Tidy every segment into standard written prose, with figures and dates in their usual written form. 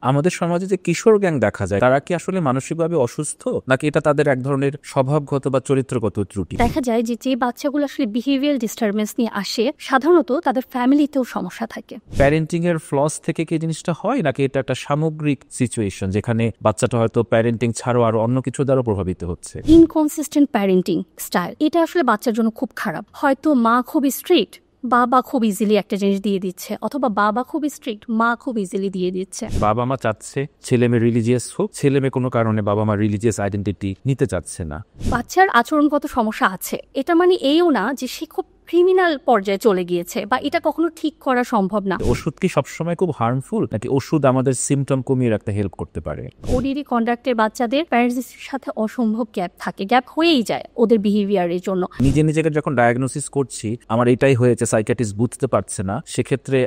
আমাদের সমাজে যে কিশোর গ্যাং দেখা যায় তারা কি আসলে মানসিকভাবে অসুস্থ নাকি এটা তাদের এক ধরনের স্বভাবগত বা চরিত্রগত ত্রুটি? দেখা যায় যে বাচ্চাগুলো আসলে বিহেভিয়ার ডিস্টারবেন্স নিয়ে আসে সাধারণত তাদের ফ্যামিলিতেও সমস্যা থাকে। প্যারেন্টিং এর ফ্লস থেকে কি জিনিসটা হয় নাকি এটা একটা সামগ্রিক সিচুয়েশন যেখানে বাচ্চাটা হয়তো প্যারেন্টিং ছাড়াও আরো অন্য কিছু দ্বারা প্রভাবিত হচ্ছে? ইনকনসিস্টেন্ট প্যারেন্টিং স্টাইল এটা আসলে বাচ্চার জন্য খুব খারাপ। হয়তো মা খুবই স্ট্রিক্ট, বাবা খুব ইজিলি একটা জিনিস দিয়ে দিচ্ছে, অথবা বাবা খুবই স্ট্রিক্ট, মা খুব ইজিলি দিয়ে দিচ্ছে। বাবা মা চাচ্ছে ছেলে মেয়ে রিলিজিয়াস হোক, ছেলে মেয়ে কোনো কারণে বাবা মা রিলিজিয়াস আইডেন্টিটি নিতে চাচ্ছে না। বাচ্চার আচরণগত সমস্যা আছে, এটা মানে এইও না যে সে খুব ক্রিমিনাল পর্যায়ে চলে গিয়েছে বা এটা কখনো ঠিক করা সম্ভব না। ওষুধ কি সবসময় খুব হার্মফুল নাকি ওষুধ আমাদের সিমটম কমিয়ে রাখতে হেল্প করতে পারে? ওডিডি কন্ডাক্টের বাচ্চাদের প্যারেন্টসের সাথে অসম্ভব গ্যাপ থাকে, গ্যাপ হয়েই যায় ওদের বিহেভিয়ারের জন্য। নিজেকে যখন ডায়াগনোসিস করছি আমার এটাই হয়েছে, সাইকিয়াট্রিস্ট বুঝতে পারছে না, সেক্ষেত্রে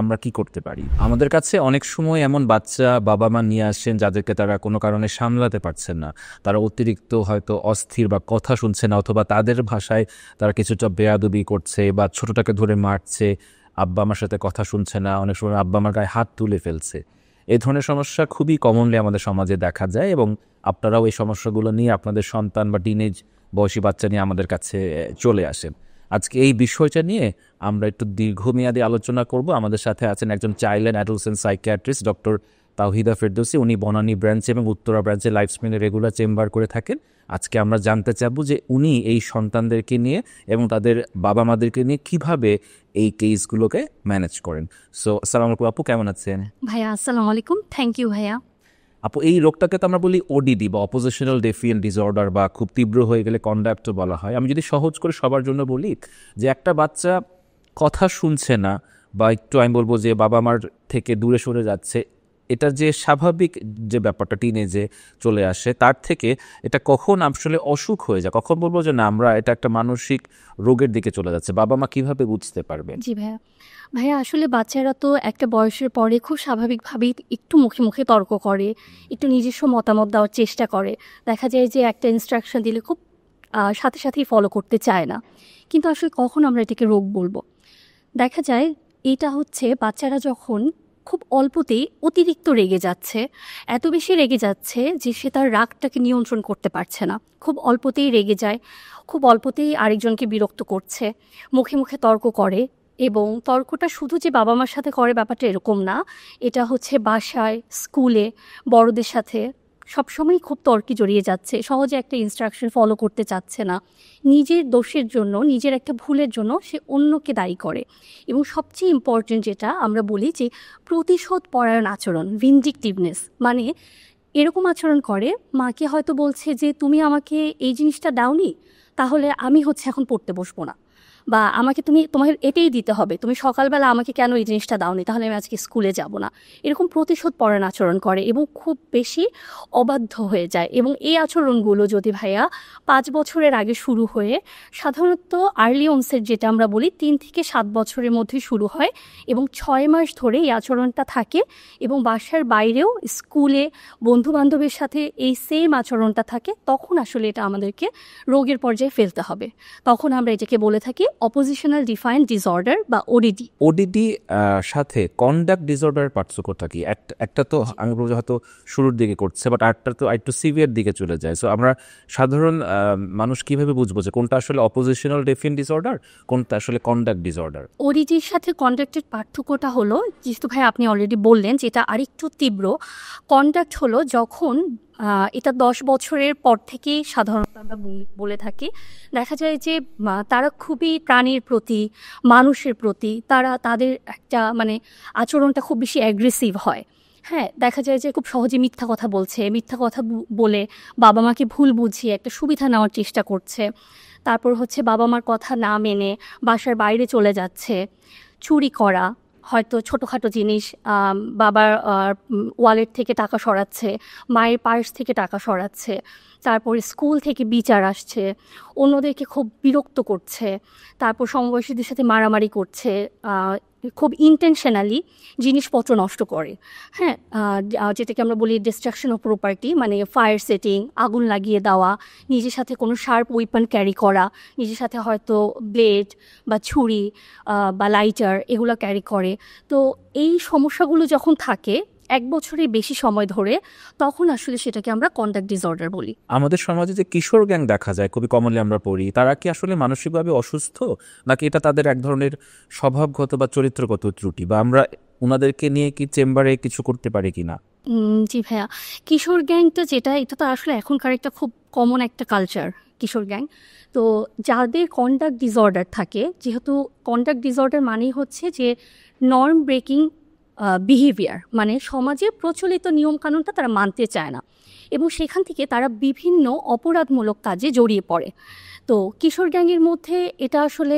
আমরা কি করতে পারি? আমাদের কাছে অনেক সময় এমন বাচ্চা বাবা মা নিয়ে আসেন যাদেরকে তারা কোনো কারণে সামলাতে পারছেন না, তারা অতিরিক্ত হয়তো অস্থির বা কথা শুনছে না, অথবা তাদের ভাষায় তারা কিছুটা বেয়াদবি করছে বা ছোটটাকে ধরে মারছে, আব্বা আমার সাথে কথা শুনছে না, অনেক সময় আব্বা আমার গায়ে হাত তুলে ফেলছে। এই ধরনের সমস্যা খুবই কমনলি আমাদের সমাজে দেখা যায় এবং আপনারাও এই সমস্যাগুলো নিয়ে আপনাদের সন্তান বা টিনেজ বয়সী বাচ্চা নিয়ে আমাদের কাছে চলে আসেন। আজকে এই বিষয়টা নিয়ে আমরা একটু দীর্ঘমেয়াদী আলোচনা করব। আমাদের সাথে আছেন একজন child and adolescent psychiatrist doctor Tawhida Ferdousi. উনি বনানী ব্রাঞ্চে এবং উত্তরা ব্রাঞ্চে লাইফস্প্রিংয়ে রেগুলার চেম্বার করে থাকেন। আজকে আমরা জানতে চাবো যে উনি এই সন্তানদেরকে নিয়ে এবং তাদের বাবা মাদেরকে নিয়ে কিভাবে এই কেসগুলোকে ম্যানেজ করেন। সো আসসালামু আলাইকুম আপু, কেমন আছেন? ভাইয়া আসসালামু আলাইকুম। থ্যাংক ইউ ভাইয়া। আপু, এই রোগটাকে তো আমরা বলি ওডিডি বা অপোজিশনাল ডেফিয়েন্ট ডিসঅর্ডার, বা খুব তীব্র হয়ে গেলে কন্ডাক্টও বলা হয়। আমি যদি সহজ করে সবার জন্য বলি যে একটা বাচ্চা কথা শুনছে না বা একটু আমি বলবো যে বাবা মার থেকে দূরে সরে যাচ্ছে, এটা যে স্বাভাবিক যে ব্যাপারটা টিনেজে চলে আসে, তার থেকে এটা কখন আসলে অসুখ হয়ে যায়, কখন বলবো যে না আমরা এটা একটা মানসিক রোগের দিকে চলে যাচ্ছে, বাবা মা কিভাবে বুঝতে পারবে? জি ভাইয়া। ভাইয়া আসলে বাচ্চারা তো একটা বয়সের পরে খুব স্বাভাবিকভাবেই একটু মুখে মুখে তর্ক করে, একটু নিজস্ব মতামত দেওয়ার চেষ্টা করে। দেখা যায় যে একটা ইনস্ট্রাকশন দিলে খুব সাথে সাথেই ফলো করতে চায় না, কিন্তু আসলে কখন আমরা এটাকে রোগ বলবো? দেখা যায় এটা হচ্ছে বাচ্চারা যখন খুব অল্পতেই অতিরিক্ত রেগে যাচ্ছে, এত বেশি রেগে যাচ্ছে যে সে তার রাগটাকে নিয়ন্ত্রণ করতে পারছে না, খুব অল্পতেই রেগে যায়, খুব অল্পতেই আরেকজনকে বিরক্ত করছে, মুখে মুখে তর্ক করে। এবং তর্কটা শুধু যে বাবা মার সাথে করে ব্যাপারটা এরকম না, এটা হচ্ছে বাসায়, স্কুলে, বড়দের সাথে সবসময় খুব তর্কে জড়িয়ে যাচ্ছে, সহজে একটা ইনস্ট্রাকশন ফলো করতে চাচ্ছে না, নিজের দোষের জন্য, নিজের একটা ভুলের জন্য সে অন্যকে দায়ী করে। এবং সবচেয়ে ইম্পর্টেন্ট যেটা আমরা বলি যে প্রতিশোধ পরায়ণ আচরণ, ভিনডিকটিভনেস, মানে এরকম আচরণ করে, মাকে হয়তো বলছে যে তুমি আমাকে এই জিনিসটা দাওনি, তাহলে আমি হচ্ছে এখন পড়তে বসবো না, বা আমাকে তোমার এটাই দিতে হবে, তুমি সকালবেলা আমাকে কেন এই জিনিসটা দাওনি, তাহলে আমি আজকে স্কুলে যাব না। এরকম প্রতিশোধ পরায়ণ আচরণ করে এবং খুব বেশি অবাধ্য হয়ে যায়। এবং এই আচরণগুলো যদি ভাইয়া 5 বছরের আগে শুরু হয়ে, সাধারণত আর্লি অনসেট যেটা আমরা বলি 3 থেকে 7 বছরের মধ্যে শুরু হয় এবং 6 মাস ধরে এই আচরণটা থাকে, এবং বাসার বাইরেও স্কুলে বন্ধুবান্ধবের সাথে এই সেম আচরণটা থাকে, তখন আসলে এটা আমাদেরকে রোগের পর্যায়ে ফেলতে হবে। তখন আমরা এটাকে বলে থাকি অপোজিশনাল ডিফাইন্ড ডিসঅর্ডার বা ওডিডি। ওডিডি সাথে কন্ডাক্ট ডিসঅর্ডারের পার্থক্যটা কি? একটা তো আমি বলবো হয়তো শুরুর দিকে করছে, বাট আরেকটা তো একটু সিভিয়ার দিকে চলে যায়। সো আমরা সাধারণ মানুষ কিভাবে বুঝবো যে কোনটা আসলে অপোজিশনাল ডেফিয়েন্ট ডিসঅর্ডার, কোনটা আসলে কন্ডাক্ট ডিসঅর্ডার? ওডিডির সাথে কন্ডাক্টের পার্থক্যটা হলো, যেহেতু ভাই আপনি অলরেডি বললেন যে এটা আরেকটু তীব্র। কন্ডাক্ট হলো যখন এটা 10 বছরের পর থেকেই সাধারণত আমরা বলে থাকি, দেখা যায় যে তারা খুবই প্রাণীর প্রতি, মানুষের প্রতি তাদের একটা মানে আচরণটা খুব বেশি অ্যাগ্রেসিভ হয়। হ্যাঁ, দেখা যায় যে খুব সহজে মিথ্যা কথা বলছে, মিথ্যা কথা বলে বাবা মাকে ভুল বুঝিয়ে একটা সুবিধা নেওয়ার চেষ্টা করছে। তারপর হচ্ছে বাবা মার কথা না মেনে বাসার বাইরে চলে যাচ্ছে, চুরি করা, হয়তো ছোটোখাটো জিনিস, বাবার ওয়ালেট থেকে টাকা সরাচ্ছে, মায়ের পার্স থেকে টাকা সরাচ্ছে, তারপরে স্কুল থেকে বিচার আসছে, অন্যদেরকে খুব বিরক্ত করছে, তারপর সমবয়সীদের সাথে মারামারি করছে, খুব ইন্টেনশনালি জিনিসপত্র নষ্ট করে। হ্যাঁ, যেটাকে আমরা বলি ডিস্ট্রাকশন অফ প্রপার্টি, মানে ফায়ার সেটিং, আগুন লাগিয়ে দেওয়া, নিজের সাথে কোনো শার্প ওয়েপন ক্যারি করা, নিজের সাথে হয়তো ব্লেড বা ছুরি বা লাইটার এগুলো ক্যারি করে। তো এই সমস্যাগুলো যখন থাকে, 1 বছরের বেশি সময় ধরে, তখন আসলে সেটাকে আমরা কন্ডাক্ট ডিসঅর্ডার বলি। আমাদের সমাজে যে কিশোর গ্যাং দেখা যায়, খুবই কমনলি আমরা পড়ি, তারা কি আসলে মানসিকভাবে অসুস্থ, নাকি এটা তাদের এক ধরনের স্বভাবগত বা চরিত্রগত ত্রুটি, বা আমরা ওনাদেরকে নিয়ে কি চেম্বারে কিছু করতে পারি কিনা? জি ভাইয়া, কিশোর গ্যাংটা যেটা, এটা তো আসলে এখনকার একটা খুব কমন একটা কালচার, কিশোর গ্যাং। তো যাদের কন্ডাক্ট ডিসঅর্ডার থাকে, যেহেতু কন্ডাক্ট ডিসঅর্ডার মানেই হচ্ছে যে নর্ম ব্রেকিং বিহেভিয়ার, মানে সমাজে প্রচলিত নিয়মকানুনটা তারা মানতে চায় না, এবং সেখান থেকে তারা বিভিন্ন অপরাধমূলক কাজে জড়িয়ে পড়ে। তো কিশোর গ্যাংয়ের মধ্যে এটা আসলে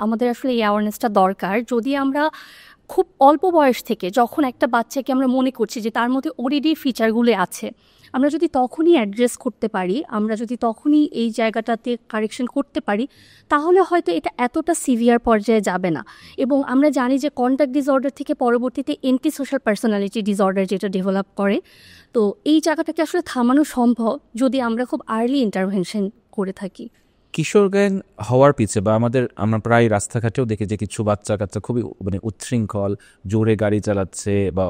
আমাদের আসলে এই অ্যাওয়ারনেসটা দরকার। যদি আমরা খুব অল্প বয়স থেকে, যখন একটা বাচ্চাকে আমরা মনে করছি যে তার মধ্যে ওডিডি ফিচারগুলো আছে, আমরা যদি তখনই অ্যাড্রেস করতে পারি, আমরা যদি তখনই এই জায়গাটাতে কারেকশন করতে পারি, তাহলে হয়তো এটা এতটা সিভিয়ার পর্যায়ে যাবে না। এবং আমরা জানি যে কন্ডাক্ট ডিসঅর্ডার থেকে পরবর্তীতে এন্টি সোশ্যাল পার্সোনালিটি ডিসঅর্ডার যেটা ডেভেলপ করে। তো এই জায়গাটাকে আসলে থামানো সম্ভব যদি আমরা খুব আর্লি ইন্টারভেনশন করে থাকি। কিশোর গ্যাং হওয়ার পিছে, বা আমরা প্রায় রাস্তাঘাটেও দেখি যে কিছু বাচ্চা কাচ্চা খুবই উচ্ছৃঙ্খল, জোরে গাড়ি চালাচ্ছে বা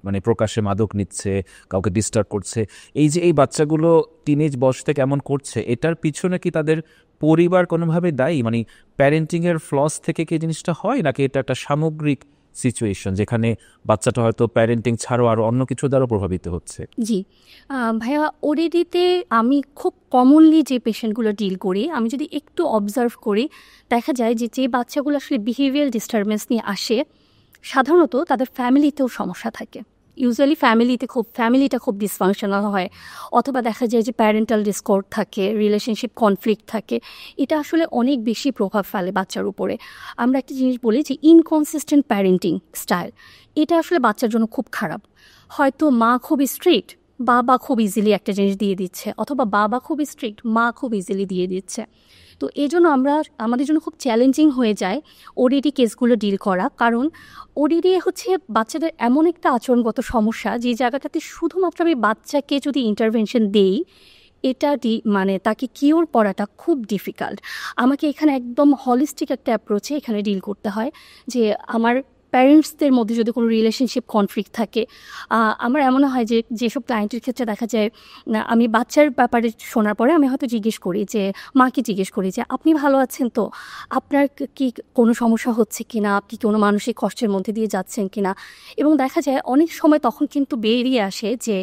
অনেক প্রকাশ্যে মাদক নিচ্ছে, কাউকে ডিস্টার্ব করছে। এই যে এই বাচ্চাগুলো টিনেজ বয়স থেকে এমন করছে, এটার পিছনে কি তাদের পরিবার কোনোভাবে দায়ী? প্যারেন্টিংয়ের ফ্লস থেকে কি জিনিসটা হয়, নাকি এটা একটা সামগ্রিক সিচুয়েশন যেখানে বাচ্চাটা হয়তো প্যারেন্টিং ছাড়াও আরও অন্য কিছু দ্বারা প্রভাবিত হচ্ছে? জি ভাইয়া, ওডিডিতে আমি খুব কমনলি যে পেশেন্টগুলো ডিল করি, আমি যদি একটু অবজার্ভ করি, দেখা যায় যে যে বাচ্চাগুলো আসলে বিহেভিয়ার ডিস্টারবেন্স নিয়ে আসে, সাধারণত তাদের ফ্যামিলিতেও সমস্যা থাকে। ইউজুয়ালি ফ্যামিলিটা খুব ডিসফাংশনাল হয়, অথবা দেখা যায় যে প্যারেন্টাল ডিসকর্ড থাকে, রিলেশনশিপ কনফ্লিক্ট থাকে। এটা আসলে অনেক বেশি প্রভাব ফেলে বাচ্চার উপরে। আমরা একটা জিনিস বলি যে ইনকনসিস্টেন্ট প্যারেন্টিং স্টাইল, এটা আসলে বাচ্চার জন্য খুব খারাপ। হয়তো মা খুব স্ট্রিক্ট, বাবা খুব ইজিলি একটা জিনিস দিয়ে দিচ্ছে, অথবা বাবা খুব স্ট্রিক্ট, মা খুব ইজিলি দিয়ে দিচ্ছে। তো এই জন্য আমাদের জন্য খুব চ্যালেঞ্জিং হয়ে যায় ওডিডি কেসগুলো ডিল করা, কারণ ওডিডি হচ্ছে বাচ্চাদের এমন একটা আচরণগত সমস্যা, যে জায়গাটাতে শুধুমাত্র আমি বাচ্চাকে যদি ইন্টারভেনশন দেই, এটা তাকে কিওর করাটা খুব ডিফিকাল্ট। আমাকে এখানে একদম হলিস্টিক একটা অ্যাপ্রোচে এখানে ডিল করতে হয়। যে আমার প্যারেন্টসদের মধ্যে যদি কোনো রিলেশনশিপ কনফ্লিক্ট থাকে, আমার এমন হয় যে যেসব ক্লায়েন্টের ক্ষেত্রে দেখা যায়, আমি বাচ্চার ব্যাপারে শোনার পরে আমি হয়তো জিজ্ঞেস করি, যে মাকে জিজ্ঞেস করি যে আপনি ভালো আছেন তো, আপনার কি কোনো সমস্যা হচ্ছে কিনা, আপনি কোনো মানসিক কষ্টের মধ্যে দিয়ে যাচ্ছেন কিনা। এবং দেখা যায় অনেক সময় তখন কিন্তু বেরিয়ে আসে যে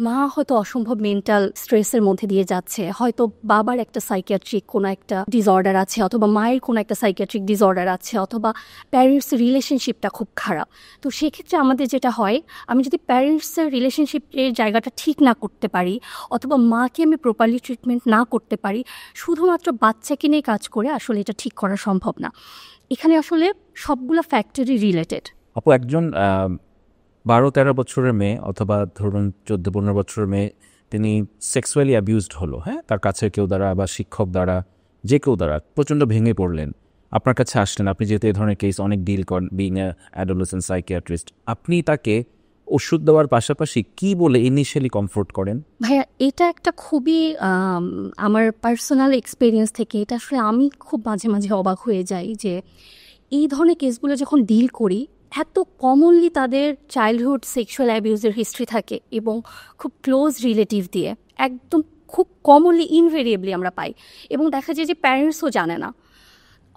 মা হয়তো অসম্ভব মেন্টাল স্ট্রেসের মধ্যে দিয়ে যাচ্ছে, হয়তো বাবার একটা সাইকিয়াট্রিক কোনো একটা ডিসঅর্ডার আছে, অথবা মায়ের কোনো একটা সাইকিয়াট্রিক ডিসঅর্ডার আছে, অথবা প্যারেন্টস রিলেশনশিপটা খুব খারাপ। তো সেক্ষেত্রে আমাদের যেটা হয়, আমি যদি প্যারেন্টসের রিলেশনশিপের জায়গাটা ঠিক না করতে পারি, অথবা মাকে আমি প্রপারলি ট্রিটমেন্ট না করতে পারি, শুধুমাত্র বাচ্চাকে নিয়ে কাজ করে আসলে এটা ঠিক করা সম্ভব না। এখানে আসলে সবগুলো ফ্যাক্টরি রিলেটেড। আপু, একজন 12-13 বছরের মেয়ে, অথবা ধরুন 14-15 বছরের মেয়ে, তিনি সেক্সুয়ালি অ্যাবিউজড হলো, হ্যাঁ, তার কাছে কেউ দ্বারা বা শিক্ষক দ্বারা, যে কেউ দ্বারা, প্রচণ্ড ভেঙে পড়লেন, আপনার কাছে আসলেন। আপনি যেহেতু এই ধরনের কেস অনেক ডিল করেন, বিইং এ অ্যাডোলেসেন্ট সাইকিয়াট্রিস্ট, আপনি তাকে ওষুধ দেওয়ার পাশাপাশি কি বলে ইনিশিয়ালি কমফোর্ট করেন? ভাইয়া, এটা একটা খুবই আমার পার্সোনাল এক্সপিরিয়েন্স থেকে এটা আসলে আমি খুব মাঝে মাঝে অবাক হয়ে যাই যে এই ধরনের কেসগুলো যখন ডিল করি, এত কমনলি তাদের চাইল্ডহুড সেক্সুয়াল অ্যাবিউজের হিস্ট্রি থাকে, এবং খুব ক্লোজ রিলেটিভ দিয়ে একদম খুব কমনলি ইনভেরিয়েবলি আমরা পাই। এবং দেখা যায় যে প্যারেন্টসও জানে না,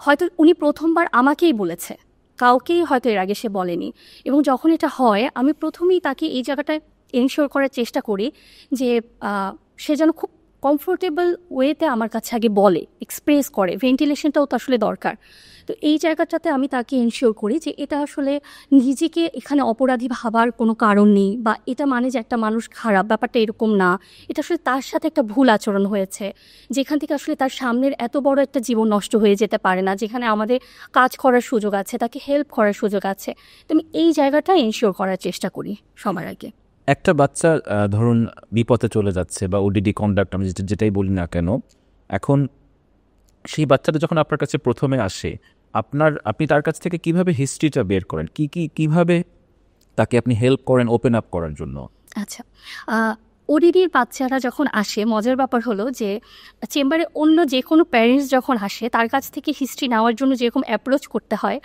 হয়তো উনি প্রথমবার আমাকেই বলেছে, কাউকেই হয়তো এর আগে সে বলেনি। এবং যখন এটা হয়, আমি প্রথমেই তাকে এই জায়গাটায় এনশিওর করার চেষ্টা করি যে সে যেন খুব কমফোর্টেবল ওয়েতে আমার কাছে আগে বলে, এক্সপ্রেস করে। ভেন্টিলেশনটাও তো আসলে দরকার। তো এই জায়গাটাতে আমি তাকে এনশিওর করি যে এটা আসলে নিজেকে এখানে অপরাধী ভাবার কোনো কারণ নেই, বা এটা মানে যে একটা মানুষ খারাপ, ব্যাপারটা এরকম না। এটা আসলে তার সাথে একটা ভুল আচরণ হয়েছে, যেখান থেকে আসলে তার সামনের এত বড় একটা জীবন নষ্ট হয়ে যেতে পারে না, যেখানে আমাদের কাজ করার সুযোগ আছে, তাকে হেল্প করার সুযোগ আছে। তো আমি এই জায়গাটা এনশিওর করার চেষ্টা করি সবার আগে। একটা বাচ্চা ধরুন বিপথে চলে যাচ্ছে, বা ওডিডি কন্ডাক্ট আমি যেটাই বলি না কেন, এখন সেই বাচ্চাটা যখন আপনার কাছে প্রথমে আসে, আপনি তার কাছ থেকে কিভাবে হিস্ট্রিটা বের করেন, কিভাবে তাকে আপনি হেল্প করেন ওপেন আপ করার জন্য? আচ্ছা, ওডিডির বাচ্চারা যখন আসে, মজার ব্যাপার হলো যে চেম্বারে অন্য যে কোনো প্যারেন্টস যখন আসে, তার কাছ থেকে হিস্ট্রি নেওয়ার জন্য যেরকম অ্যাপ্রোচ করতে হয়,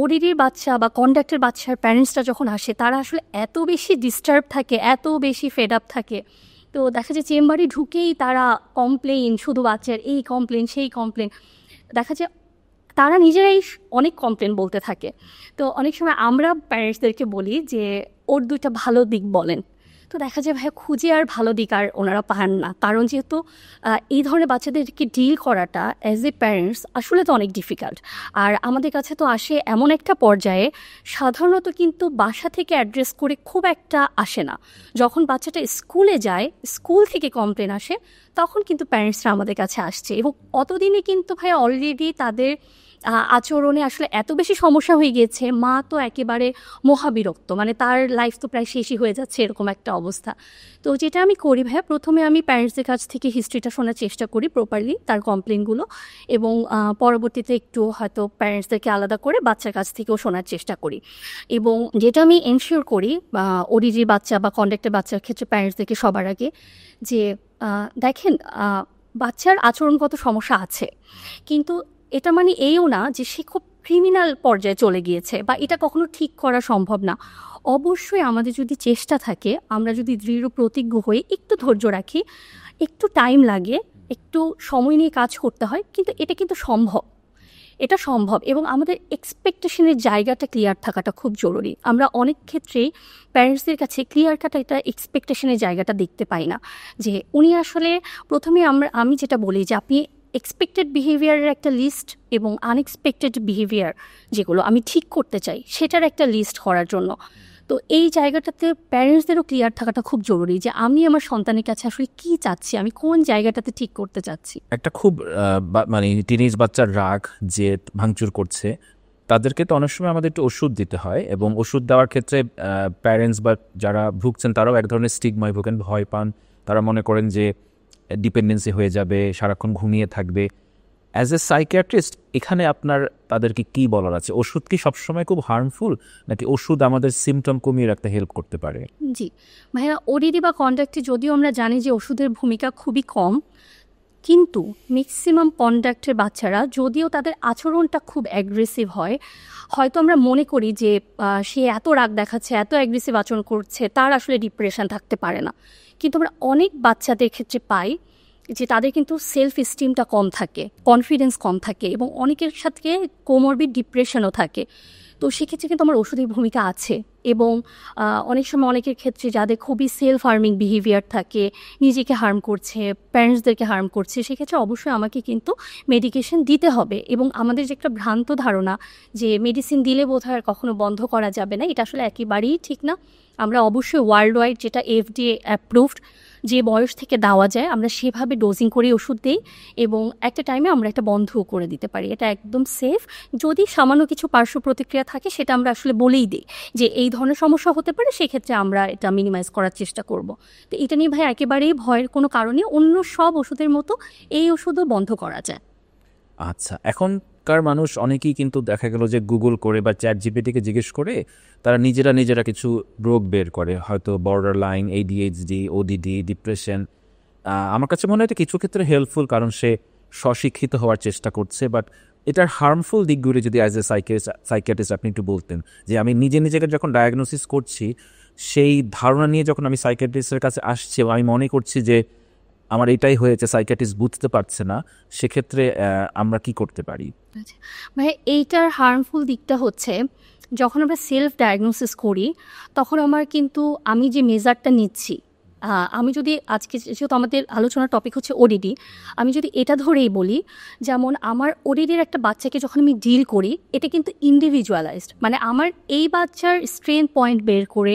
ওডিডির বাচ্চা বা কন্ডাক্টের বাচ্চার প্যারেন্টসরা যখন আসে তারা আসলে এত বেশি ডিস্টার্ব থাকে, এত বেশি ফেড আপ থাকে। তো দেখা যায় চেম্বারে ঢুকেই তারা কমপ্লেন, শুধু বাচ্চার এই কমপ্লেন সেই কমপ্লেন, দেখা যায় তারা নিজেরাই অনেক কমপ্লেন বলতে থাকে। তো অনেক সময় আমরা প্যারেন্টসদেরকে বলি যে ওর দুইটা ভালো দিক বলেন। তো দেখা যায় ভাইয়া খুঁজে আর ভালো দিক আর ওনারা পান না, কারণ যেহেতু এই ধরনের বাচ্চাদেরকে ডিল করাটা অ্যাজ এ প্যারেন্টস আসলে তো অনেক ডিফিকাল্ট। আর আমাদের কাছে তো আসে এমন একটা পর্যায়ে সাধারণত কিন্তু বাসা থেকে অ্যাড্রেস করে খুব একটা আসে না। যখন বাচ্চাটা স্কুলে যায়, স্কুল থেকে কমপ্লেন আসে, তখন কিন্তু প্যারেন্টসরা আমাদের কাছে আসছে। এবং অতদিনে কিন্তু ভাইয়া অলরেডি তাদের আচরণে আসলে এত বেশি সমস্যা হয়ে গিয়েছে, মা তো একেবারে মহাবিরক্ত, মানে তার লাইফ তো প্রায় শেষই হয়ে যাচ্ছে এরকম একটা অবস্থা। তো যেটা আমি করি ভাইয়া, প্রথমে আমি প্যারেন্টসদের কাছ থেকে হিস্ট্রিটা শোনার চেষ্টা করি প্রপারলি, তার কমপ্লেনগুলো, এবং পরবর্তীতে একটু হয়তো প্যারেন্টসদেরকে আলাদা করে বাচ্চার কাছ থেকেও শোনার চেষ্টা করি। এবং যেটা আমি এনশিওর করি ওডিজির বাচ্চা বা কন্ডাক্টের বাচ্চার ক্ষেত্রে প্যারেন্টসদেরকে সবার আগে, যে দেখেন বাচ্চার আচরণগত সমস্যা আছে, কিন্তু এটা মানে এইও না যে সে খুব ক্রিমিনাল পর্যায়ে চলে গিয়েছে বা এটা কখনো ঠিক করা সম্ভব না। অবশ্যই আমাদের যদি চেষ্টা থাকে, আমরা যদি দৃঢ় প্রতিজ্ঞ হয়ে একটু ধৈর্য রাখি, একটু টাইম লাগে, একটু সময় নিয়ে কাজ করতে হয়, কিন্তু এটা কিন্তু সম্ভব, এটা সম্ভব। এবং আমাদের এক্সপেকটেশনের জায়গাটা ক্লিয়ার থাকাটা খুব জরুরি। আমরা অনেক ক্ষেত্রেই প্যারেন্টসদের কাছে ক্লিয়ার কাটা এটা এক্সপেকটেশনের জায়গাটা দেখতে পাই না, যে উনি আসলে প্রথমে আমি যেটা বলি যে আপনি এক্সপেক্টেড বিহেভিয়ারের একটা লিস্ট এবং আনএক্সপেক্টেড বিহেভিয়ার যেগুলো আমি ঠিক করতে চাই সেটার একটা লিস্ট করার জন্য। তো এই জায়গাটাতে প্যারেন্টসদেরও ক্লিয়ার থাকাটা খুব জরুরি, যে আমি আমার সন্তানের কাছে আসলে কী চাচ্ছি, আমি কোন জায়গাটাতে ঠিক করতে চাচ্ছি। একটা খুব মানে টিনেজ বাচ্চার রাগ যে ভাঙচুর করছে, তাদেরকে তো অনেক সময় আমাদের একটু ওষুধ দিতে হয়, এবং ওষুধ দেওয়ার ক্ষেত্রে প্যারেন্টস বা যারা ভুগছেন তারাও এক ধরনের স্টিগমায় ভোগেন, ভয় পান। তারা মনে করেন যে ডিপেন্ডেন্সি হয়ে যাবে, সারাক্ষণ ঘুমিয়ে থাকবে। অ্যাজ এ সাইকিয়াট্রিস্ট এখানে আপনার তাদেরকে কি বলার আছে? ওষুধ কি সবসময় খুব হার্মফুল, নাকি ওষুধ আমাদের সিমটম কমিয়ে রাখতে হেল্প করতে পারে? জি ভাইয়া, ওডিডি বা কন্ডাক্টে যদিও আমরা জানি যে ওষুধের ভূমিকা খুবই কম, কিন্তু ম্যাক্সিমাম কন্ডাক্টের বাচ্চারা যদিও তাদের আচরণটা খুব অ্যাগ্রেসিভ হয়, হয়তো আমরা মনে করি যে সে এত রাগ দেখাচ্ছে, এত অ্যাগ্রেসিভ আচরণ করছে, তার আসলে ডিপ্রেশন থাকতে পারে না। কিন্তু আমরা অনেক বাচ্চাদের ক্ষেত্রে পাই যে তাদের কিন্তু সেলফ এস্টিমটা কম থাকে, কনফিডেন্স কম থাকে, এবং অনেকের সাথে কোমরবিড ডিপ্রেশনও থাকে। তো সেক্ষেত্রে কিন্তু আমার ওষুধের ভূমিকা আছে। এবং অনেক সময় অনেকের ক্ষেত্রে যাদের খুবই সেলফ হার্মিং বিহেভিয়ার থাকে, নিজেকে হার্ম করছে, প্যারেন্টসদেরকে হার্ম করছে, সেক্ষেত্রে অবশ্যই আমাকে কিন্তু মেডিকেশন দিতে হবে। এবং আমাদের যে একটা ভ্রান্ত ধারণা যে মেডিসিন দিলে বোধহয় আর কখনো বন্ধ করা যাবে না, এটা আসলে একেবারেই ঠিক না। আমরা অবশ্যই ওয়ার্ল্ড ওয়াইড যেটা FDA অ্যাপ্রুভড, যে বয়স থেকে দেওয়া যায় আমরা সেভাবে ডোজিং করে ওষুধ দিই, এবং একটা টাইমে আমরা এটা বন্ধও করে দিতে পারি। এটা একদম সেফ। যদি সামান্য কিছু পার্শ্ব প্রতিক্রিয়া থাকে সেটা আমরা আসলে বলেই দিই যে এই ধরনের সমস্যা হতে পারে, সেক্ষেত্রে আমরা এটা মিনিমাইজ করার চেষ্টা করব। তো এটা নিয়ে ভাই একেবারেই ভয়ের কোনো কারণে, অন্য সব ওষুধের মতো এই ওষুধও বন্ধ করা যায়। আচ্ছা, এখনকার মানুষ অনেকেই কিন্তু দেখা গেল যে গুগল করে বা চ্যাট জিপিটিকে জিজ্ঞেস করে তারা নিজেরা কিছু রোগ বের করে, হয়তো border line, ADHD, ODD, depression. আমার কাছে মনে হয় এটা কিছু ক্ষেত্রে হেল্পফুল, কারণ সে স্বশিক্ষিত হওয়ার চেষ্টা করছে। বাট এটার হার্মফুল দিকগুলি যদি অ্যাজ এ সাইকিয়াট্রিস্ট আপনি একটু বলতেন, যে আমি নিজেকে যখন ডায়াগনোসিস করছি, সেই ধারণা নিয়ে যখন আমি সাইকিয়াট্রিস্টের কাছে আসছি, আমি মনে করছি যে আমার এটাই হয়েছে, সাইকিয়াট্রিস্ট বুঝতে পারছে না, সেক্ষেত্রে আমরা কি করতে পারি? আচ্ছা ভাই, এইটার হার্মফুল দিকটা হচ্ছে যখন আমরা সেলফ ডায়াগনোসিস করি, তখন আমি যে মেজারটা নিচ্ছি, আমি যদি আজকে যেহেতু আমাদের আলোচনার টপিক হচ্ছে ওডিডি, আমি যদি এটা ধরেই বলি, যেমন আমার ওডিডির একটা বাচ্চাকে যখন আমি ডিল করি, এটা কিন্তু ইন্ডিভিজুয়ালাইজড, মানে আমার এই বাচ্চার স্ট্রেন পয়েন্ট বের করে,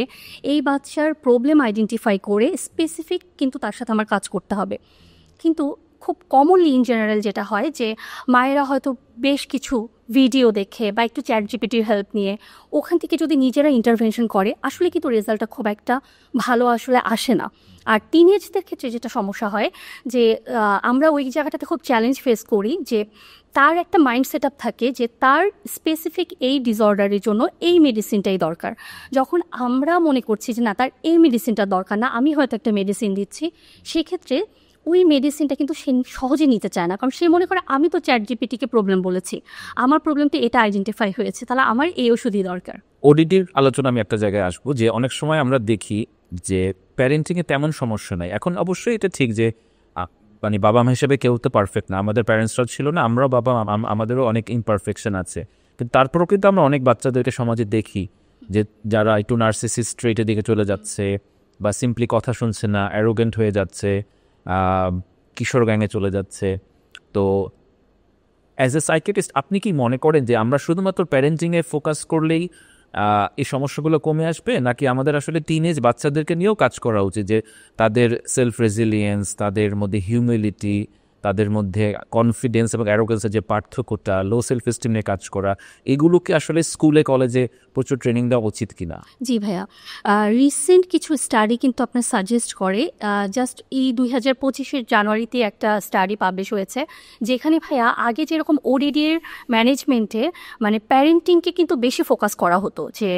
এই বাচ্চার প্রবলেম আইডেন্টিফাই করে স্পেসিফিক কিন্তু তার সাথে আমার কাজ করতে হবে। কিন্তু খুব কমনলি ইন জেনারেল যেটা হয় যে মায়েরা হয়তো বেশ কিছু ভিডিও দেখে বা একটু চ্যাট জিপিটির হেল্প নিয়ে ওখান থেকে যদি নিজেরা ইন্টারভেনশন করে, আসলে কিন্তু রেজাল্টটা খুব একটা ভালো আসলে আসে না। আর টিনেজদের ক্ষেত্রে যেটা সমস্যা হয় যে আমরা ওই জায়গাটাতে খুব চ্যালেঞ্জ ফেস করি, যে তার একটা মাইন্ড সেট আপ থাকে যে তার স্পেসিফিক এই ডিসঅর্ডারের জন্য এই মেডিসিনটাই দরকার। যখন আমরা মনে করছি যে না, তার এই মেডিসিনটা দরকার না, আমি হয়তো একটা মেডিসিন দিচ্ছি, সেক্ষেত্রে ওই মেডিসিনটা কিন্তু সে সহজে নিতে চায় না, কারণ সে মনে করে আমি তো চ্যাট জিপিটিকে প্রবলেম বলেছি, আমার প্রবলেমটা এটা আইডেন্টিফাই হয়েছে, তাহলে আমার এই ওষুধই দরকার। ওডিডির আলোচনা আমি একটা জায়গায় আসবো, যে অনেক সময় আমরা দেখি যে প্যারেন্টিংয়ে তেমন সমস্যা নাই। এখন অবশ্যই এটা ঠিক যে মানে বাবা মা হিসেবে কেউ তো পারফেক্ট না, আমাদের প্যারেন্টসরাও ছিল না, আমরাও আমাদেরও অনেক ইমপারফেকশন আছে। কিন্তু তারপরেও কিন্তু আমরা অনেক বাচ্চাদেরকে সমাজে দেখি যে যারা একটু নার্সিসিস্ট ট্রেটের দিকে চলে যাচ্ছে, বা সিম্পলি কথা শুনছে না, অ্যারোগেন্ট হয়ে যাচ্ছে, কিশোর গ্যাংয়ে চলে যাচ্ছে। তো অ্যাজ এ সাইকিয়াট্রিস্ট আপনি কি মনে করেন যে আমরা শুধুমাত্র প্যারেন্টিংয়ে ফোকাস করলেই এই সমস্যাগুলো কমে আসবে, নাকি আমাদের আসলে টিনেজ বাচ্চাদেরকে নিয়েও কাজ করা উচিত, যে তাদের সেলফ রেজিলিয়েন্স, তাদের মধ্যে হিউমিলিটি, তাদের মধ্যে কনফিডেন্স এবং অ্যারোগেন্সের যে পার্থক্যটা, লো সেলফ এস্টিম নিয়ে কাজ করা, এগুলোকে আসলে স্কুলে কলেজে প্রচুর ট্রেনিং দেওয়া উচিত কিনা? জি ভাইয়া, রিসেন্ট কিছু স্টাডি কিন্তু আপনার সাজেস্ট করে, জাস্ট এই 2025 জানুয়ারিতে একটা স্টাডি পাবলিশ হয়েছে, যেখানে ভাইয়া আগে যেরকম ওডিডির ম্যানেজমেন্টে মানে প্যারেন্টিংকে কিন্তু বেশি ফোকাস করা হতো, যে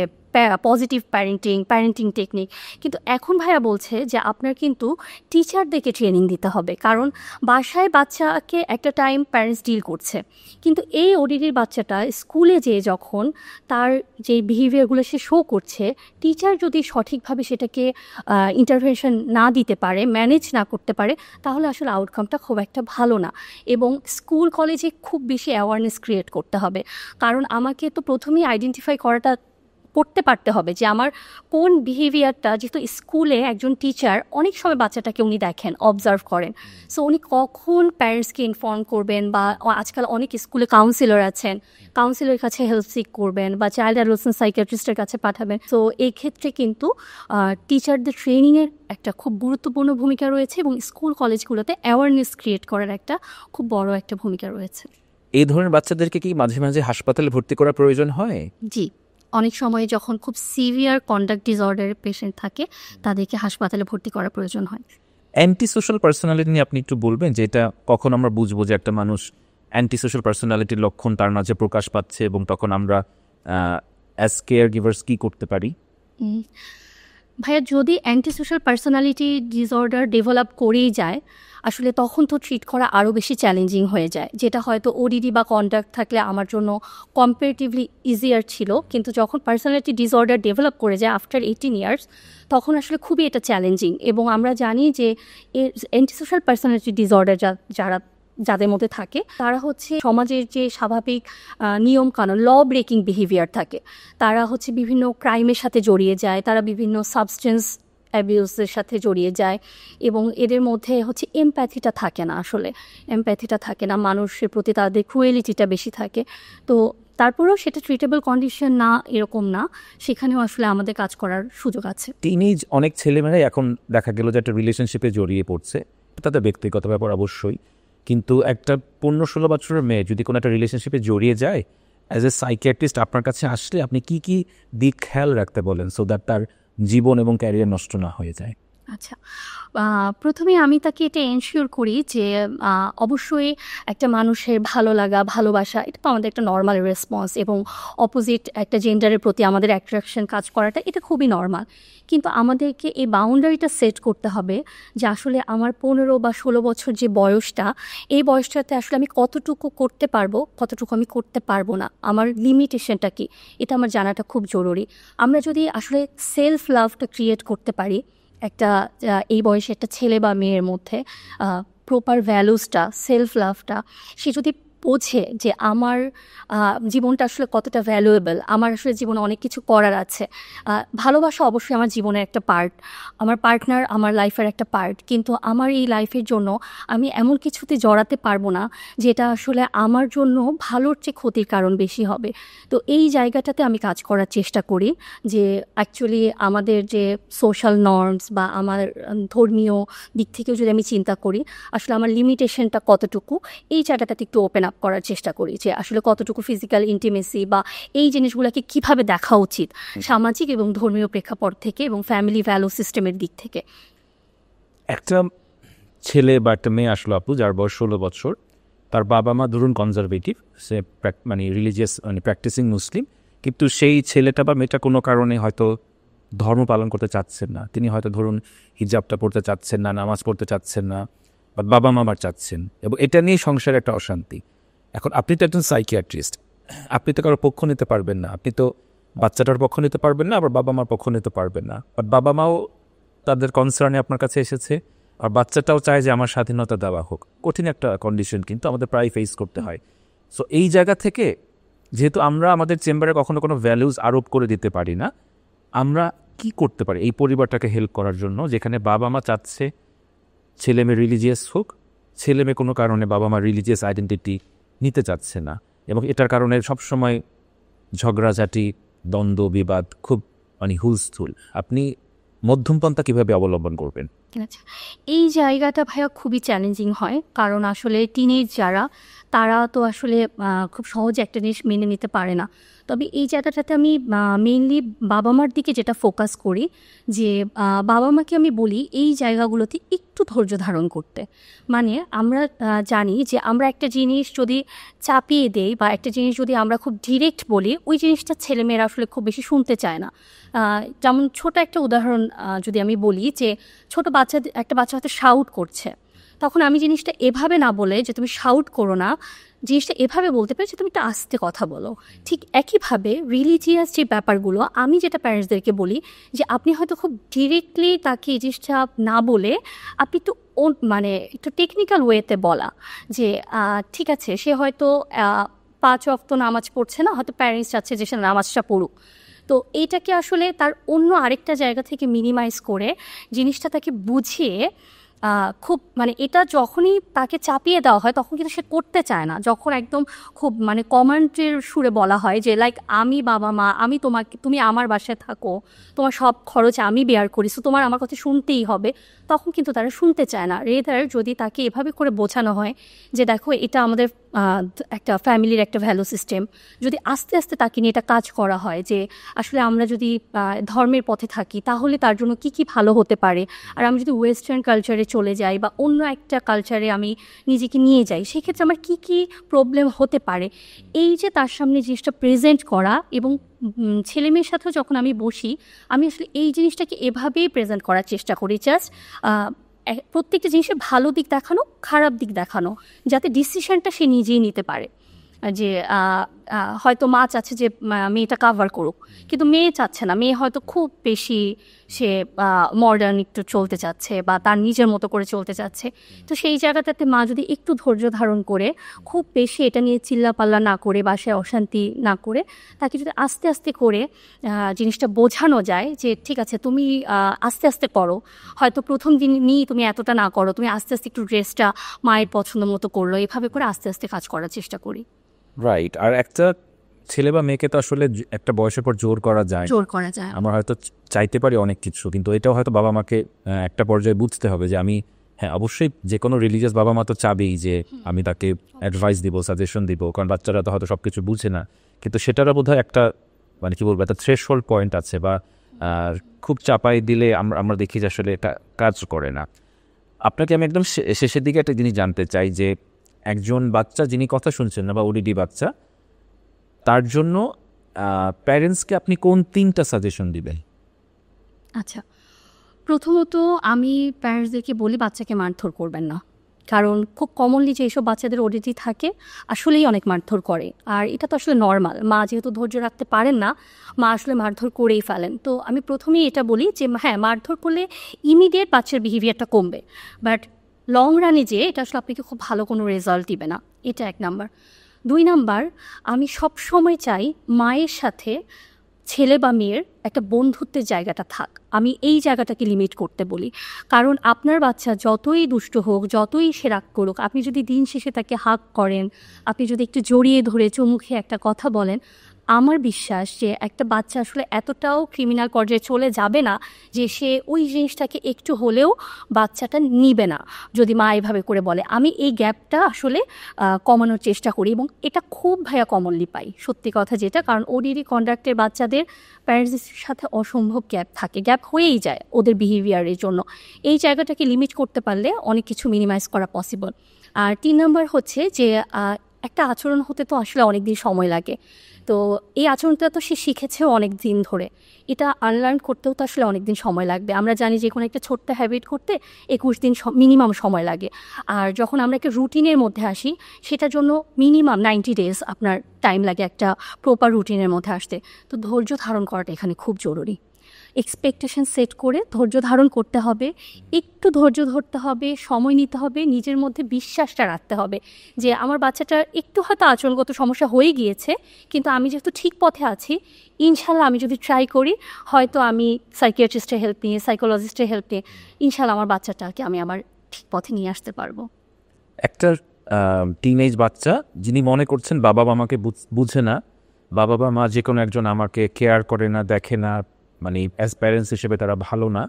পজিটিভ প্যারেন্টিং টেকনিক, কিন্তু এখন ভাইয়া বলছে যে আপনার কিন্তু টিচারদেরকে ট্রেনিং দিতে হবে, কারণ বাসায় বাচ্চাকে একটা টাইম প্যারেন্টস ডিল করছে, কিন্তু এই ওডিডির বাচ্চাটা স্কুলে যেয়ে যখন তার যে বিহেভিয়ারগুলো সে শো করছে, টিচার যদি সঠিকভাবে সেটাকে ইন্টারভেনশন না দিতে পারে, ম্যানেজ না করতে পারে, তাহলে আসলে আউটকামটা খুব একটা ভালো না। এবং স্কুল কলেজে খুব বেশি অ্যাওয়ারনেস ক্রিয়েট করতে হবে, কারণ আমাকে তো প্রথমেই আইডেন্টিফাই করতে পারতে হবে যে আমার কোন বিহেভিয়ারটা, যেহেতু স্কুলে একজন টিচার অনেক সময় বাচ্চাটাকে উনি দেখেন, অবজার্ভ করেন, সো উনি কখন প্যারেন্টসকে ইনফর্ম করবেন, বা আজকাল অনেক স্কুলে কাউন্সিলর আছেন, কাউন্সিলরের কাছে হেল্প সিক করবেন, বা চাইল্ড অ্যাডোলেসেন্ট সাইকিয়াট্রিস্টের কাছে পাঠাবেন। সো এই ক্ষেত্রে কিন্তু টিচারদের ট্রেনিংয়ের একটা খুব গুরুত্বপূর্ণ ভূমিকা রয়েছে, এবং স্কুল কলেজগুলোতে অ্যাওয়ারনেস ক্রিয়েট করার একটা খুব বড় একটা ভূমিকা রয়েছে। এই ধরনের বাচ্চাদেরকে কি মাঝে মাঝে হাসপাতালে ভর্তি করার প্রয়োজন হয়? জি, অনেক সময় যখন খুব সিভিয়ার কন্ডাক্ট ডিসঅর্ডারের পেশেন্ট থাকে, তাদেরকে হাসপাতালে ভর্তি করার প্রয়োজন হয়। অ্যান্টি সোশ্যাল পার্সোনালিটি নিয়ে আপনি একটু বলবেন, যে এটা কখন আমরা বুঝবো যে একটা মানুষ অ্যান্টি সোশ্যাল পার্সোনালিটির লক্ষণ তার মাঝে প্রকাশ পাচ্ছে, এবং তখন আমরা অ্যাজ কেয়ার গিভার্স কী করতে পারি? ভাইয়া, যদি anti social personality disorder develop করেই যায়, আসলে তখন তো ট্রিট করা আরও বেশি চ্যালেঞ্জিং হয়ে যায়, যেটা হয়তো ওডিডি বা কন্ডাক্ট থাকলে আমার জন্য কম্পারেটিভলি ইজিয়ার ছিল, কিন্তু যখন পার্সোনালিটি ডিসঅর্ডার ডেভেলপ করে যায় আফটার 18 ইয়ার্স, তখন আসলে খুবই এটা চ্যালেঞ্জিং। এবং আমরা জানি যে অ্যান্টি সোশ্যাল পার্সোনালিটি ডিসঅর্ডার যাদের মধ্যে থাকে, তারা হচ্ছে সমাজের যে স্বাভাবিক নিয়ম কানুন, ল ব্রেকিং বিহেভিয়ার থাকে, তারা হচ্ছে বিভিন্ন ক্রাইমের সাথে জড়িয়ে যায়, তারা বিভিন্ন সাবস্টেন্স অ্যাবিউজের সাথে জড়িয়ে যায়, এবং এদের মধ্যে হচ্ছে এমপ্যাথিটা থাকে না, আসলে এমপ্যাথিটা থাকে না, মানুষের প্রতি তাদের ক্রুয়েলিটিটা বেশি থাকে। তো তারপরেও সেটা ট্রিটেবল কন্ডিশন না, এরকম না, সেখানেও আসলে আমাদের কাজ করার সুযোগ আছে। টিনেজ অনেক ছেলেমেয়েরাই এখন দেখা গেল যে একটা রিলেশনশিপে জড়িয়ে পড়ছে, তাদের ব্যক্তিগত ব্যাপার অবশ্যই, কিন্তু একটা 15-16 বছরের মেয়ে যদি কোনো একটা রিলেশনশিপে জড়িয়ে যায়, অ্যাজ এ সাইকিয়াট্রিস্ট আপনার কাছে আসলে আপনি কি কি দিক খেয়াল রাখতে বলেন, সো দ্যাট তার জীবন এবং ক্যারিয়ার নষ্ট না হয়ে যায়? আচ্ছা, প্রথমে আমি তাকে এটা এনশিওর করি যে অবশ্যই একটা মানুষের ভালো লাগা, ভালোবাসা, এটা তো আমাদের একটা নর্মাল রেসপন্স, এবং অপোজিট একটা জেন্ডারের প্রতি আমাদের অ্যাট্রাকশন কাজ করাটা এটা খুবই নর্মাল, কিন্তু আমাদেরকে এই বাউন্ডারিটা সেট করতে হবে যে আসলে আমার 15 বা 16 বছর যে বয়সটা, এই বয়সটাতে আসলে আমি কতটুকু করতে পারবো, কতটুকু আমি করতে পারবো না, আমার লিমিটেশনটা কি, এটা আমার জানাটা খুব জরুরি। আমরা যদি আসলে সেলফ লাভটা ক্রিয়েট করতে পারি একটা এই বয়সে একটা ছেলে বা মেয়ের মধ্যে, প্রপার ভ্যালুসটা, সেলফ লাভটা, সে যদি বোঝে যে আমার জীবনটা আসলে কতটা ভ্যালুয়েবল, আমার আসলে জীবনে অনেক কিছু করার আছে, ভালোবাসা অবশ্যই আমার জীবনের একটা পার্ট, আমার পার্টনার আমার লাইফের একটা পার্ট, কিন্তু আমার এই লাইফের জন্য আমি এমন কিছুতে জড়াতে পারবো না যেটা আসলে আমার জন্য ভালোর চেয়ে ক্ষতির কারণ বেশি হবে। তো এই জায়গাটাতে আমি কাজ করার চেষ্টা করি, যে অ্যাকচুয়ালি আমাদের যে সোশ্যাল নর্মস বা আমার ধর্মীয় দিক থেকেও যদি আমি চিন্তা করি, আসলে আমার লিমিটেশনটা কতটুকু, এই জায়গাটাতে একটু ওপেন আপ করার চেষ্টা করি, যে আসলে কতটুকু ফিজিক্যাল ইন্টিমেসি বা এই জিনিসগুলোকে কিভাবে দেখা উচিত সামাজিক এবং ধর্মীয় প্রেক্ষাপট থেকে এবং ফ্যামিলি ভ্যালু সিস্টেমের দিক থেকে। একটা ছেলে বা একটা মেয়ে আসলো আপু, যার বয়স 16 বছর, তার বাবা মা ধরুন কনজারভেটিভ, সে মানে রিলিজিয়াস মানে প্র্যাকটিসিং মুসলিম, কিন্তু সেই ছেলেটা বা মেয়েটা কোনো কারণে হয়তো ধর্ম পালন করতে চাচ্ছেন না, তিনি হয়তো ধরুন হিজাবটা পড়তে চাচ্ছেন না, নামাজ পড়তে চাচ্ছেন না, বা বাবা মামার চাচ্ছেন, এবং এটা নিয়ে সংসারে একটা অশান্তি। এখন আপনি তো একজন সাইকিয়াট্রিস্ট, আপনি তো কারোর পক্ষ নিতে পারবেন না, আপনি তো বাচ্চাটার পক্ষ নিতে পারবেন না, আবার বাবা মার পক্ষ নিতে পারবেন না। বাট বাবা মাও তাদের কনসার্নে আপনার কাছে এসেছে, আর বাচ্চাটাও চায় যে আমার স্বাধীনতা দেওয়া হোক। কঠিন একটা কন্ডিশন কিন্তু আমাদের প্রায় ফেস করতে হয়। সো এই জায়গা থেকে যেহেতু আমরা আমাদের চেম্বারে কখনো কোনো ভ্যালুজ আরোপ করে দিতে পারি না, আমরা কি করতে পারি এই পরিবারটাকে হেল্প করার জন্য, যেখানে বাবা মা চাচ্ছে ছেলে মেয়ে রিলিজিয়াস হোক, ছেলে মেয়ে কোনো কারণে বাবা মা রিলিজিয়াস আইডেন্টিটি নিতে চাচ্ছে না, এবং এটার কারণে সবসময় ঝগড়াঝাটি, দ্বন্দ্ব, বিবাদ খুব হুলস্থুল। আপনি মধ্যমপন্থা কীভাবে অবলম্বন করবেন? আচ্ছা, এই জায়গাটা ভাইয়া খুবই চ্যালেঞ্জিং হয়, কারণ আসলে টিনেজ যারা, তারা তো আসলে খুব সহজে একটা জিনিস মেনে নিতে পারে না। তবে এই জায়গাটাতে আমি মেইনলি বাবা মার দিকে যেটা ফোকাস করি, যে বাবা মাকে আমি বলি এই জায়গাগুলোতে একটু ধৈর্য ধারণ করতে। মানে আমরা জানি যে আমরা একটা জিনিস যদি চাপিয়ে দেই বা একটা জিনিস যদি আমরা খুব ডিরেক্ট বলি, ওই জিনিসটা ছেলেমেয়েরা আসলে খুব বেশি শুনতে চায় না। যেমন ছোট একটা উদাহরণ যদি আমি বলি, যে একটা বাচ্চা হয়তো শাউট করছে, তখন আমি জিনিসটা এভাবে না বলে যে তুমি শাউট করো না, জিনিসটা এভাবে বলতে পারি যে তুমি একটু আস্তে কথা বলো। ঠিক একইভাবে রিলিজিয়াস যে ব্যাপারগুলো আমি যেটা প্যারেন্টসদেরকে বলি, যে আপনি হয়তো খুব ডিরেক্টলি তাকে এই জিনিসটা না বলে আপনি একটু একটু টেকনিক্যাল ওয়েতে বলা, যে ঠিক আছে সে হয়তো 5 ওয়াক্ত নামাজ পড়ছে না, হয়তো প্যারেন্টস চাচ্ছে যে সে নামাজটা পড়ুক। তো এইটাকে আসলে তার অন্য আরেকটা জায়গা থেকে মিনিমাইজ করে জিনিসটা তাকে বুঝিয়ে খুব এটা যখনই তাকে চাপিয়ে দেওয়া হয় তখন কিন্তু সে করতে চায় না। যখন একদম খুব কমান্ডের সুরে বলা হয় যে লাইক আমি বাবা মা, আমি তুমি আমার বাসায় থাকো, তোমার সব খরচ আমি বেয়ার করি, সো তোমার আমার কথা শুনতেই হবে, তখন কিন্তু তারা শুনতে চায় না। রেদার যদি তাকে এভাবে করে বোঝানো হয় যে দেখো এটা আমাদের একটা ফ্যামিলির একটা ভ্যালু সিস্টেম, যদি আস্তে আস্তে তাকে নিয়ে এটা কাজ করা হয় যে আসলে আমরা যদি ধর্মের পথে থাকি তাহলে তার জন্য কি কি ভালো হতে পারে, আর আমি যদি ওয়েস্টার্ন কালচারে চলে যাই বা অন্য একটা কালচারে আমি নিজেকে নিয়ে যাই, সেক্ষেত্রে আমার কি কি প্রবলেম হতে পারে, এই যে তার সামনে জিনিসটা প্রেজেন্ট করা। এবং ছেলে মেয়ের সাথেও যখন আমি বসি, আমি আসলে এই জিনিসটাকে এভাবেই প্রেজেন্ট করার চেষ্টা করি, জাস্ট প্রত্যেকটা জিনিসের ভালো দিক দেখানো, খারাপ দিক দেখানো, যাতে ডিসিশনটা সে নিজেই নিতে পারে। যে হয়তো মা চাচ্ছে যে মেয়েটা কাভার করুক, কিন্তু মেয়ে চাচ্ছে না, মেয়ে হয়তো খুব বেশি সে মডার্ন একটু চলতে চাচ্ছে বা তার নিজের মতো করে চলতে চাচ্ছে। তো সেই জায়গাটাতে মা যদি একটু ধৈর্য ধারণ করে, খুব বেশি এটা নিয়ে চিল্লাপাল্লা না করে, বাসায় অশান্তি না করে, তাকে যদি আস্তে আস্তে করে জিনিসটা বোঝানো যায় যে ঠিক আছে তুমি আস্তে আস্তে করো, হয়তো প্রথম দিন নিয়ে তুমি এতটা না করো, তুমি আস্তে আস্তে একটু ড্রেসটা মায়ের পছন্দ মতো করলো, এভাবে করে আস্তে আস্তে কাজ করার চেষ্টা করি। রাইট। আর একটা ছেলে বা মেয়েকে তো আসলে একটা বয়সের পর জোর করা যায়। আমরা হয়তো চাইতে পারি অনেক কিছু, কিন্তু এটাও হয়তো বাবা মাকে একটা পর্যায়ে বুঝতে হবে যে আমি, হ্যাঁ অবশ্যই যে কোনো রিলিজিয়াস বাবা মা তো চাবেই যে আমি তাকে অ্যাডভাইস দিব, সাজেশন দিব, কারণ বাচ্চারা তো হয়তো সব কিছু বুঝে না, কিন্তু সেটারও বোধহয় একটা কি বলবো, একটা থ্রেশহোল্ড পয়েন্ট আছে, বা খুব চাপাই দিলে আমরা দেখি যে আসলে এটা কাজ করে না। আপনাকে আমি একদম শেষের দিকে একটা জিনিস জানতে চাই, যে একজন বাচ্চা যিনি কথা শুনছেন না বা ওডিডি বাচ্চা, তার জন্য প্যারেন্টসকে আপনি কোন 3টা সাজেশন দিবেন? আচ্ছা, প্রথমত আমি প্যারেন্টসদেরকে বলি বাচ্চাকে মারধর করবেন না, কারণ খুব কমনলি যে এইসব বাচ্চাদের ওডিডি থাকে আসলেই অনেক মারধর করে, আর এটা তো আসলে নর্মাল। মা যেহেতু ধৈর্য রাখতে পারেন না, মা আসলে মারধর করেই ফেলেন। তো আমি প্রথমেই এটা বলি যে হ্যাঁ, মারধর করলে ইমিডিয়েট বাচ্চার বিহেভিয়ারটা কমবে, বাট লং রানে যে এটা আসলে আপনাকে খুব ভালো কোনো রেজাল্ট দিবে না। এটা 1 নাম্বার। 2 নাম্বার, আমি সব সময় চাই মায়ের সাথে ছেলে বা মেয়ের একটা বন্ধুত্বের জায়গাটা থাক। আমি এই জায়গাটাকে লিমিট করতে বলি, কারণ আপনার বাচ্চা যতই দুষ্ট হোক, যতই সে রাগ করুক, আপনি যদি দিন শেষে তাকে হাগ করেন, আপনি যদি একটু জড়িয়ে ধরে চুমুখে একটা কথা বলেন, আমার বিশ্বাস যে একটা বাচ্চা আসলে এতটাও ক্রিমিনাল পর্যায়ে চলে যাবে না যে সে ওই জিনিসটাকে একটু হলেও বাচ্চাটা নিবে না যদি মা এভাবে করে বলে। আমি এই গ্যাপটা আসলে কমানোর চেষ্টা করি, এবং এটা খুব ভাইয়া কমনলি পাই, সত্যি কথা যেটা, কারণ ওডিডি কন্ডাক্টের বাচ্চাদের প্যারেন্টসের সাথে অসম্ভব গ্যাপ থাকে, গ্যাপ হয়েই যায় ওদের বিহেভিয়ারের জন্য। এই জায়গাটাকে লিমিট করতে পারলে অনেক কিছু মিনিমাইজ করা পসিবল। আর 3 নাম্বার হচ্ছে যে একটা আচরণ হতে তো আসলে অনেক দিন সময় লাগে। তো এই আচরণটা তো সে শিখেছেও অনেক দিন ধরে, এটা আনলার্ন করতেও তো আসলে অনেক দিন সময় লাগবে। আমরা জানি যে কোনো একটা ছোট্ট হ্যাবিট করতে 21 দিন মিনিমাম সময় লাগে, আর যখন আমরা একটা রুটিনের মধ্যে আসি সেটার জন্য মিনিমাম 90 ডেজ আপনার টাইম লাগে একটা প্রপার রুটিনের মধ্যে আসতে। তো ধৈর্য ধারণ করাটা এখানে খুব জরুরি। এক্সপেকটেশন সেট করে ধৈর্য ধারণ করতে হবে, একটু ধৈর্য ধরতে হবে, সময় নিতে হবে, নিজের মধ্যে বিশ্বাসটা রাখতে হবে যে আমার বাচ্চাটার একটু হয়তো আচরণগত সমস্যা হয়ে গিয়েছে, কিন্তু আমি যেহেতু ঠিক পথে আছি, ইনশাল্লাহ আমি যদি ট্রাই করি, হয়তো আমি সাইকিয়াট্রিস্টের হেল্প নিয়ে, সাইকোলজিস্টের হেল্প নিয়ে ইনশাল্লাহ আমার বাচ্চাটাকে আমি আমার ঠিক পথে নিয়ে আসতে পারবো। একটা টিনেজ বাচ্চা যিনি মনে করছেন বাবা মামাকে বুঝে না, বাবা বা মা যে কোনো একজন আমাকে কেয়ার করে না, দেখে না, মানে অ্যাজ প্যারেন্টস হিসেবে তারা ভালো না,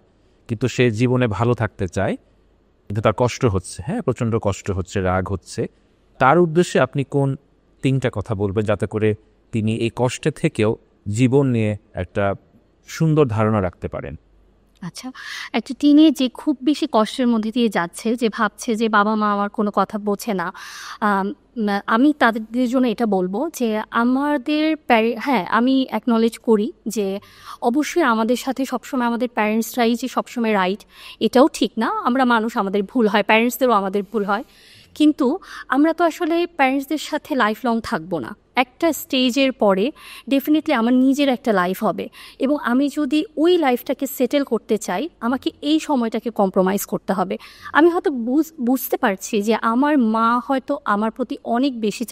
কিন্তু সে জীবনে ভালো থাকতে চায়, কিন্তু তার কষ্ট হচ্ছে, হ্যাঁ প্রচণ্ড কষ্ট হচ্ছে, রাগ হচ্ছে, তার উদ্দেশ্যে আপনি কোন 3টা কথা বলবেন যাতে করে তিনি এই কষ্টে থেকেও জীবন নিয়ে একটা সুন্দর ধারণা রাখতে পারেন? আচ্ছা, একটা টিনে যে খুব বেশি কষ্টের মধ্যে দিয়ে যাচ্ছে, যে ভাবছে যে বাবা মা আমার কোনো কথা বোঝে না, আমি তাদের জন্য এটা বলবো যে আমাদের হ্যাঁ, আমি অ্যাকনলেজ করি যে অবশ্যই আমাদের সাথে সবসময় আমাদের প্যারেন্টসরাই যে সবসময় রাইট, এটাও ঠিক না। আমরা মানুষ, আমাদের ভুল হয়, প্যারেন্টসদেরও আমাদের ভুল হয়, কিন্তু আমরা তো আসলে প্যারেন্টসদের সাথে লাইফ লং থাকবো না। একটা স্টেজের পরে ডেফিনেটলি আমার নিজের একটা লাইফ হবে, এবং আমি যদি ওই লাইফটাকে সেটেল করতে চাই, আমাকে এই সময়টাকে কম্প্রোমাইজ করতে হবে। আমি হয়তো বুঝতে পারছি যে আমার মা হয়তো আমার প্রতি অনেক বেশি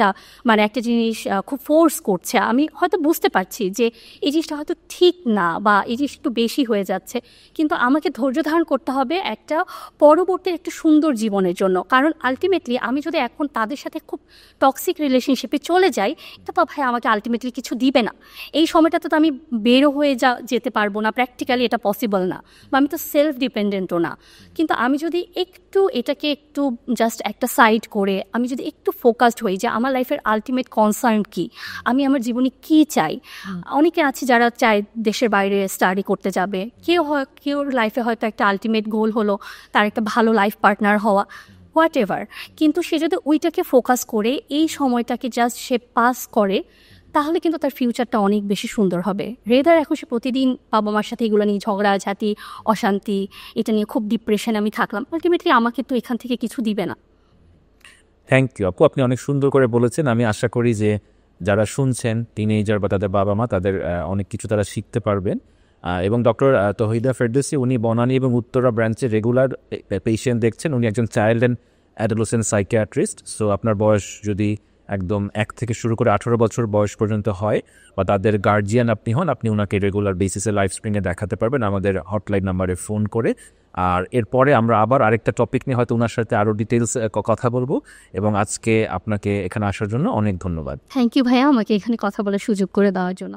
মানে একটা জিনিস খুব ফোর্স করছে, আমি হয়তো বুঝতে পারছি যে এই জিনিসটা হয়তো ঠিক না, বা এই জিনিসটা একটু বেশি হয়ে যাচ্ছে, কিন্তু আমাকে ধৈর্য ধারণ করতে হবে একটা পরবর্তী একটা সুন্দর জীবনের জন্য। কারণ আলটিমেটলি আমি যদি এখন তাদের সাথে খুব টক্সিক রিলেশনশিপে চলে যাই, এটা তো ভাই আমাকে আলটিমেটলি কিছু দিবে না। এই সময়টাতে তো আমি বেরো হয়ে যেতে পারবো না, প্র্যাকটিক্যালি এটা পসিবল না, বা আমি তো সেলফ ডিপেন্ডেন্টও না। কিন্তু আমি যদি এটাকে একটু জাস্ট একটা সাইড করে আমি যদি একটু ফোকাসড হই যে আমার লাইফের আলটিমেট কনসার্ন কী, আমি আমার জীবনে কী চাই। অনেকে আছে যারা চায় দেশের বাইরে স্টাডি করতে যাবে, কেউ লাইফে হয়তো একটা আলটিমেট গোল হলো তার একটা ভালো লাইফ পার্টনার হওয়া, হোয়াট এভার। কিন্তু সে যদি ওইটাকে ফোকাস করে এই সময়টাকে জাস্ট সে পাস করে, তাহলে কিন্তু তার ফিউচারটা অনেক বেশি সুন্দর হবে। রেদার এখন সে প্রতিদিন বাবা মার সাথে এগুলো নিয়ে ঝগড়াঝাটি, অশান্তি, এটা নিয়ে খুব ডিপ্রেশনে আমি থাকলাম, আলটিমেটলি আমাকে তো এখান থেকে কিছু দিবে না। থ্যাংক ইউ আপু, আপনি অনেক সুন্দর করে বলেছেন। আমি আশা করি যে যারা শুনছেন টিনেজার বা তাদের বাবা মা, তাদের অনেক কিছু তারা শিখতে পারবেন। এবং ডক্টর তহিদা ফেরদৌসী, উনি বনানী এবং উত্তরা ব্রাঞ্চে রেগুলার পেশেন্ট দেখছেন। উনি একজন child and adolescent psychiatrist. So আপনার বয়স যদি একদম 1 থেকে শুরু করে 18 বছর বয়স পর্যন্ত হয়, বা তাদের গার্জিয়ান আপনি হন, আপনি ওনাকে রেগুলার বেসিসে লাইভ স্ক্রিনে দেখাতে পারবেন আমাদের হটলাইন নাম্বারে ফোন করে। আর এরপরে আমরা আবার আরেকটা টপিক নিয়ে হয়তো ওনার সাথে আরও ডিটেলস কথা বলবো। এবং আজকে আপনাকে এখানে আসার জন্য অনেক ধন্যবাদ। থ্যাংক ইউ ভাইয়া, আমাকে এখানে কথা বলার সুযোগ করে দেওয়ার জন্য।